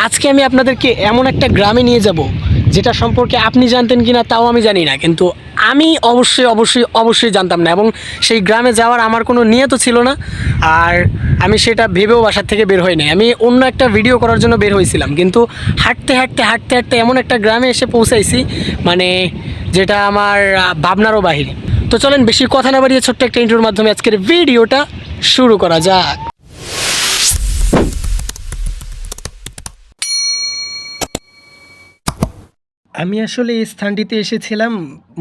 আজকে আমি আপনাদেরকে এমন একটা গ্রামে নিয়ে যাব যেটা সম্পর্কে আপনি জানতেন কিনা তাও আমি জানি না, কিন্তু আমি অবশ্যই জানতাম না, এবং সেই গ্রামে যাওয়ার আমার কোনো নিয়ত ছিল না। আর আমি সেটা ভেবেও বাসার থেকে বের হই নাই। আমি অন্য একটা ভিডিও করার জন্য বের হয়েছিলাম, কিন্তু হাঁটতে এমন একটা গ্রামে এসে পৌঁছাইছি মানে যেটা আমার ভাবনারও বাহিরে। তো চলেন বেশি কথা না বাড়িয়ে ছোট্ট একটা ইন্টারভিউর মাধ্যমে আজকের ভিডিওটা শুরু করা যাক। আমি আসলে এই স্থানটিতে এসেছিলাম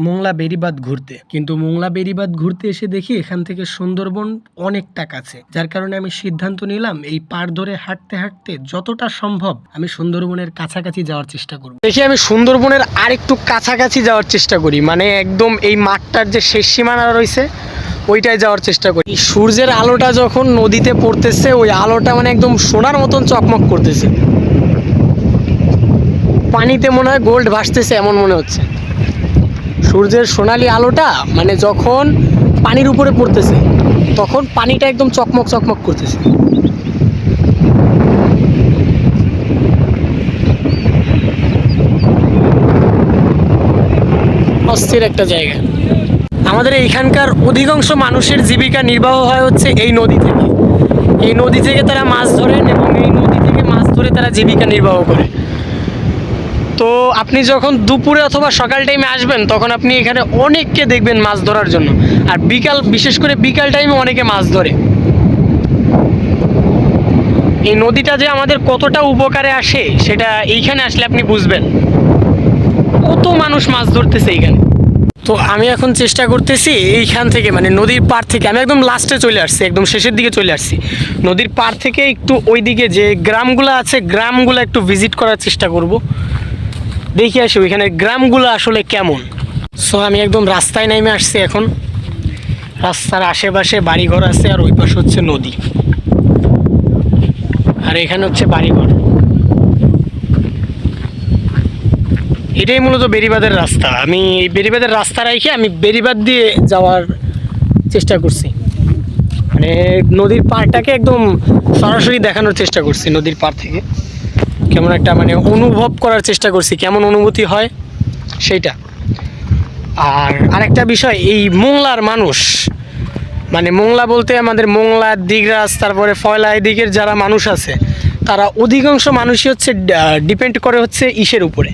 মোংলা বেড়িবাঁধ ঘুরতে, কিন্তু মোংলা বেড়িবাঁধ ঘুরতে এসে দেখি এখান থেকে সুন্দরবন অনেকটা কাছে, যার কারণে আমি সিদ্ধান্ত নিলাম এই পাড় ধরে হাঁটতে যতটা সম্ভব আমি সুন্দরবনের কাছাকাছি যাওয়ার চেষ্টা করব। দেখি আমি সুন্দরবনের আরেকটু কাছাকাছি যাওয়ার চেষ্টা করি, মানে একদম এই মাঠটার যে শেষ সীমানা রয়েছে ওইটায় যাওয়ার চেষ্টা করি। সূর্যের আলোটা যখন নদীতে পড়তেছে ওই আলোটা মানে একদম সোনার মতন চকমক করতেছে, পানিতে মনে হয় গোল্ড ভাসতেছে এমন মনে হচ্ছে। সূর্যের সোনালি আলোটা মানে যখন পানির উপরে পড়তেছে তখন পানিটা একদম চকমক করতেছে। অস্থির একটা জায়গা। আমাদের এইখানকার অধিকাংশ মানুষের জীবিকা নির্বাহ হয় হচ্ছে এই নদী থেকে। এই নদী থেকে তারা মাছ ধরেন এবং এই নদী থেকে মাছ ধরে তারা জীবিকা নির্বাহ করে। তো আপনি যখন দুপুরে অথবা সকাল টাইমে আসবেন তখন আপনি এখানে অনেককে দেখবেন মাছ ধরার জন্য, আর বিশেষ করে বিকাল টাইমে অনেকে মাছ ধরে। এই নদীটা যে আমাদের কতটা উপকারে আসে সেটা এইখানে আসলে আপনি বুঝবেন। কত মানুষ মাছ ধরতেছে এইখানে। তো আমি এখন চেষ্টা করতেছি এইখান থেকে মানে নদীর পাড় থেকে, আমি একদম লাস্টে চলে আসছি, একদম শেষের দিকে চলে আসছি। নদীর পাড় থেকে একটু ওইদিকে যে গ্রামগুলো আছে গ্রামগুলো একটু ভিজিট করার চেষ্টা করব, দেখি আসি ওইখানে গ্রামগুলো আসলে কেমন। সো আমি একদম রাস্তায় নেমে আসছি এখন। রাস্তার আশেপাশে বাড়িঘর আছে আর ওই পাশে হচ্ছে নদী, আর এখানে হচ্ছে বাড়িঘর। এটাই মূলত বেড়িবাঁধের রাস্তা। আমি এই বেড়িবাঁধের রাস্তা রেখে আমি বেড়িবাঁধ দিয়ে যাওয়ার চেষ্টা করছি, মানে নদীর পাড়টাকে একদম সরাসরি দেখানোর চেষ্টা করছি। নদীর পাড় থেকে কেমন একটা মানে অনুভব করার চেষ্টা করছি, কেমন অনুভূতি হয় সেইটা। আর আরেকটা বিষয়, এই মোংলার মানুষ মানে মোংলা বলতে আমাদের মোংলা, দিগরাজ, তারপরে ফয়লা এদিকের যারা মানুষ আছে তারা অধিকাংশ মানুষই হচ্ছে ডিপেন্ড করে হচ্ছে ইসের উপরে,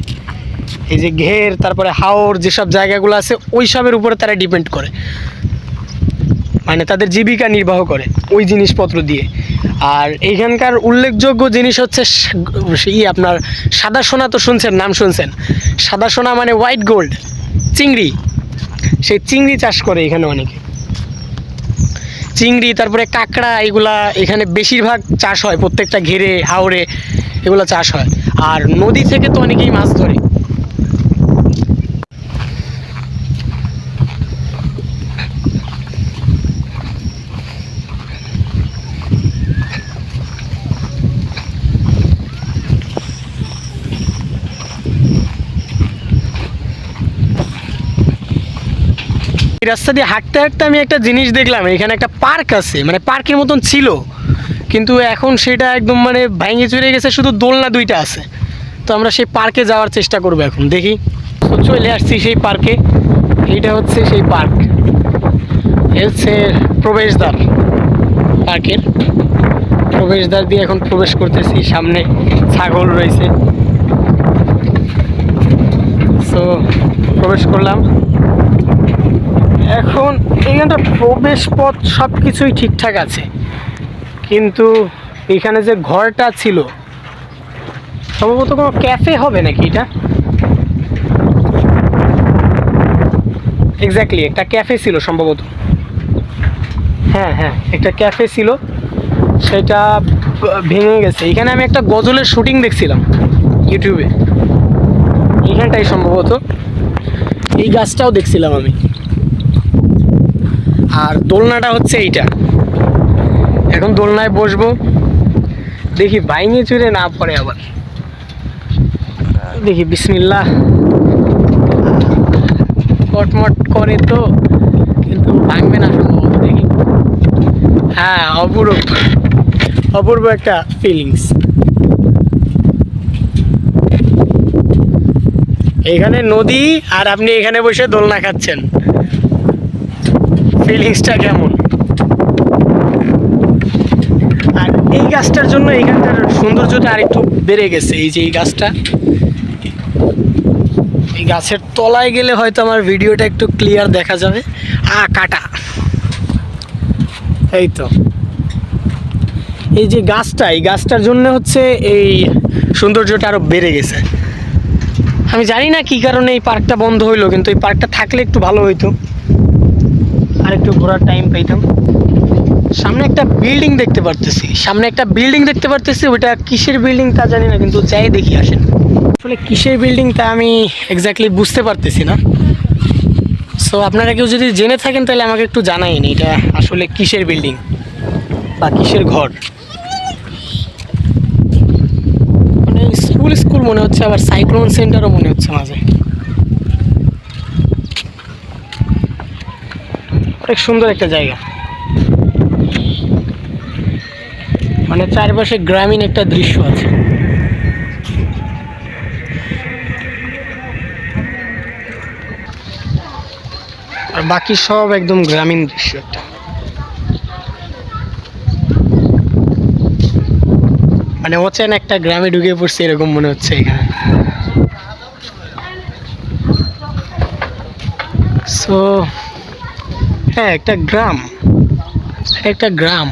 এই যে ঘের তারপরে হাওর যেসব জায়গাগুলো আছে ওই সবের উপরে তারা ডিপেন্ড করে, মানে তাদের জীবিকা নির্বাহ করে ওই জিনিসপত্র দিয়ে। আর এইখানকার উল্লেখযোগ্য জিনিস হচ্ছে আপনার সাদা সোনা, তো শুনছেন, নাম শুনছেন। সাদা সোনা মানে হোয়াইট গোল্ড, চিংড়ি। সেই চিংড়ি চাষ করে এখানে অনেকে, চিংড়ি তারপরে কাঁকড়া, এগুলা এখানে বেশিরভাগ চাষ হয়। প্রত্যেকটা ঘেরে হাওরে এগুলো চাষ হয়। আর নদী থেকে তো অনেকেই মাছ ধরে। এই রাস্তা দিয়ে হাঁটতে আমি একটা জিনিস দেখলাম, এখানে একটা পার্ক আছে, মানে পার্কের মতন ছিল, কিন্তু এখন সেটা একদম মানে ভেঙে চলে গেছে, শুধু দোলনা দুইটা আছে। তো আমরা সেই পার্কে যাওয়ার চেষ্টা করবো এখন, দেখি। তো চলে আসছি সেই পার্কে। এইটা হচ্ছে সেই পার্ক, এ হচ্ছে প্রবেশদ্বার। পার্কের প্রবেশদ্বার দিয়ে এখন প্রবেশ করতেছি। সামনে ছাগল রয়েছে, তো প্রবেশ করলাম। এখন এইখানটা প্রবেশ পথ সব কিছুই ঠিকঠাক আছে, কিন্তু এখানে যে ঘরটা ছিল সম্ভবত কোনো ক্যাফে হবে নাকি এটা। এক্স্যাক্টলি একটা ক্যাফে ছিল সম্ভবত। হ্যাঁ, একটা ক্যাফে ছিল, সেটা ভেঙে গেছে। এখানে আমি একটা গজলের শুটিং দেখছিলাম ইউটিউবে, এইখানটাই সম্ভবত। এই গাছটাও দেখছিলাম আমি। আর দোলনাটা হচ্ছে এইটা। এখন দোলনায় বসবো, দেখি ভাঙে চুরে না পড়ে আবার। দেখি, বিসমিল্লাহ। কটমট করে তো, কিন্তু ভাঙবে না সম্ভবত। দেখি, হ্যাঁ, অপূর্ব একটা ফিলিংস। এখানে নদী আর আপনি এখানে বসে দোলনা খাচ্ছেন, ফিলিংসটা কেমন? আর এই গাছটার জন্য এখানকার সৌন্দর্যটা আরেকটু বেড়ে গেছে। এই যে এই গাছটা, এই গাছের তলায় গেলে হয়তো আমার ভিডিওটা একটু ক্লিয়ার দেখা যাবে। কাটা, এই তো এই যে গাছটা, এই গাছটার জন্য হচ্ছে এই সৌন্দর্যটা আরো বেড়ে গেছে। আমি জানি না কি কারণে এই পার্কটা বন্ধ হইলো, কিন্তু এই পার্কটা থাকলে একটু ভালো হইতো, আর একটু ঘোরার টাইম পাইতাম। সামনে একটা বিল্ডিং দেখতে পারতেছি, ওইটা কিসের বিল্ডিং তা জানি না, কিন্তু যাই দেখি আসেন। আসলে কিসের বিল্ডিং তা আমি এক্স্যাক্টলি বুঝতে পারতেছি না। সো আপনারা কেউ যদি জেনে থাকেন তাহলে আমাকে একটু জানাইন এটা আসলে কিসের বিল্ডিং বা কিসের ঘর। মানে স্কুল মনে হচ্ছে, আবার সাইক্লোন সেন্টারও মনে হচ্ছে মাঝে। অনেক সুন্দর একটা জায়গা, মানে চারপাশে গ্রামীণ একটা দৃশ্য আছে। আর বাকি সব একদম গ্রামীণ দৃশ্য একটা। মানে অচেনা একটা গ্রামে ঢুকে পড়ছে এরকম মনে হচ্ছে এখানে। সো হ্যাঁ, একটা গ্রাম,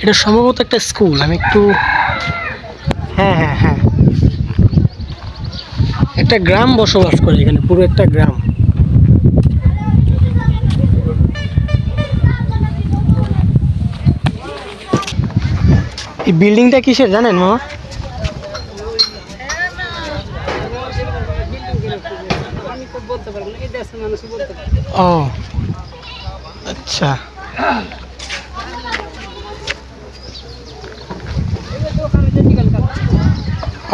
এটা সম্ভবত একটা স্কুল। আমি একটু হ্যাঁ, একটা গ্রাম বসবাস করে এখানে, পুরো একটা গ্রাম। এই বিল্ডিংটা কিসের জানেন মামা? ও আচ্ছা,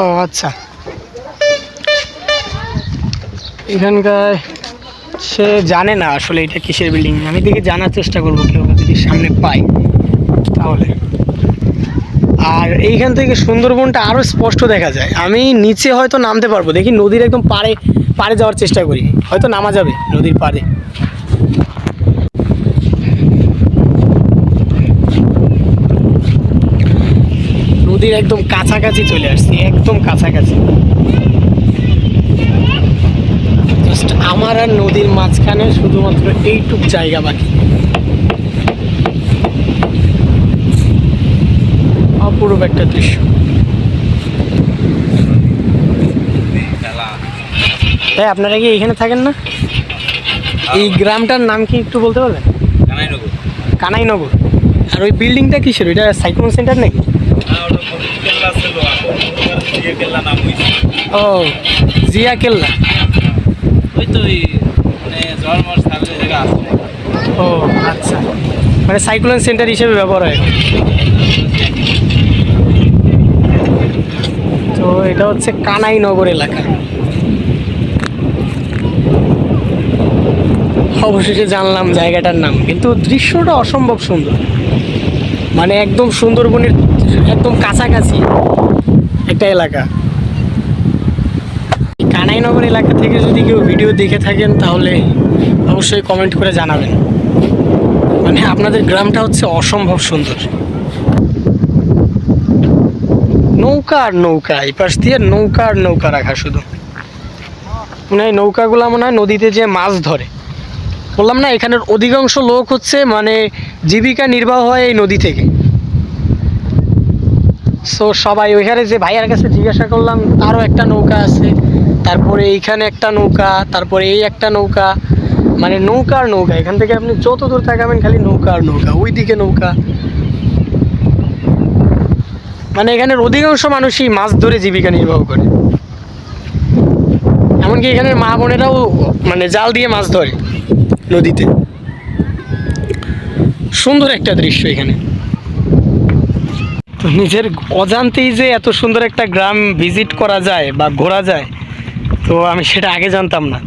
ও আচ্ছা। এখানকার সে জানে না আসলে এটা কিসের বিল্ডিং। আমি দেখে জানার চেষ্টা করবো, কেউ যদি সামনে পাই তাহলে। আর এইখান থেকে সুন্দরবনটা আরও স্পষ্ট দেখা যায়। আমি নিচে হয়তো নামতে পারবো, দেখি নদীর একদম পাড়ে যাওয়ার চেষ্টা করি, হয়তো নামা যাবে নদীর পাড়ে। নদীর একদম কাছাকাছি চলে আসছি, একদম কাছাকাছি। জাস্ট আমার আর নদীর মাঝখানে শুধুমাত্র এইটুক জায়গা বাকি। অপরূপ একটা দৃশ্য। হ্যাঁ, আপনারা কি এইখানে থাকেন না? এই গ্রামটার নাম কি একটু বলতে পারবেন? কানাইনগর। আর ওই বিল্ডিংটা কিসের? ওইটা সাইক্লোন সেন্টার নাকি? ও জিয়া কেল্লা। ও আচ্ছা, মানে সাইক্লোন সেন্টার হিসেবে ব্যবহার হয়। তো এটা হচ্ছে কানাইনগর এলাকা। অবশেষে জানলাম জায়গাটার নাম, কিন্তু দৃশ্যটা অসম্ভব সুন্দর। মানে একদম সুন্দরবনের একদম কাছাকাছি একটা এলাকা। কানাইনগর এলাকা থেকে যদি কেউ ভিডিও দেখে থাকেন তাহলে অবশ্যই কমেন্ট করে জানাবেন। মানে আপনাদের গ্রামটা হচ্ছে অসম্ভব সুন্দর। নৌকা এই পাশ দিয়ে নৌকা রাখা, শুধু মনে হয় নৌকাগুলো মনে হয় নদীতে যে মাছ ধরে। বললাম না, এখানের অধিকাংশ লোক হচ্ছে মানে জীবিকা নির্বাহ হয় এই নদী থেকে। সো সবাই ওইখানে যে ভাইয়ার কাছে জিজ্ঞাসা করলাম, তারও একটা নৌকা আছে, তারপরে এইখানে একটা নৌকা, তারপরে এই একটা নৌকা, মানে নৌকা। এখান থেকে আপনি যত দূর তাকাবেন খালি নৌকা, ওইদিকে নৌকা। মানে এখানের অধিকাংশ মানুষই মাছ ধরে জীবিকা নির্বাহ করে। এমনকি এখানের মা বোনেরাও মানে জাল দিয়ে মাছ ধরে নদীতে। সুন্দর একটা দৃশ্য এখানে। তো নিজের অজান্তেই যে এত সুন্দর একটা গ্রাম ভিজিট করা যায় বা ঘোরা যায়, তো আমি সেটা আগে জানতাম না।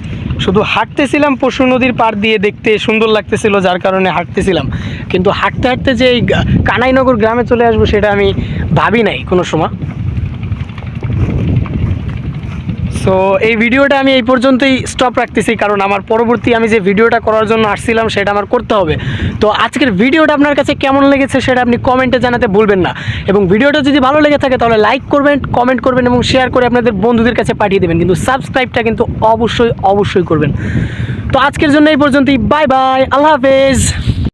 শুধু হাঁটতেছিলাম পশু নদীর পাড় দিয়ে, দেখতে সুন্দর লাগতেছিল যার কারণে হাঁটতেছিলাম। কিন্তু হাঁটতে হাঁটতে যে এই কানাইনগর গ্রামে চলে আসবো সেটা আমি ভাবি নাই কোনো সময়। সো এই ভিডিওটা আমি এই পর্যন্তই স্টপ রাখতেছি, কারণ আমার পরবর্তী আমি যে ভিডিওটা করার জন্য আসছিলাম সেটা আমার করতে হবে। তো আজকের ভিডিওটা আপনার কাছে কেমন লেগেছে সেটা আপনি কমেন্টে জানাতে ভুলবেন না, এবং ভিডিওটা যদি ভালো লেগে থাকে তাহলে লাইক করবেন, কমেন্ট করবেন এবং শেয়ার করে আপনাদের বন্ধুদের কাছে পাঠিয়ে দেবেন, কিন্তু সাবস্ক্রাইবটা কিন্তু অবশ্যই অবশ্যই করবেন। তো আজকের জন্য এই পর্যন্তই, বাই বাই, আল্লাহ হাফেজ।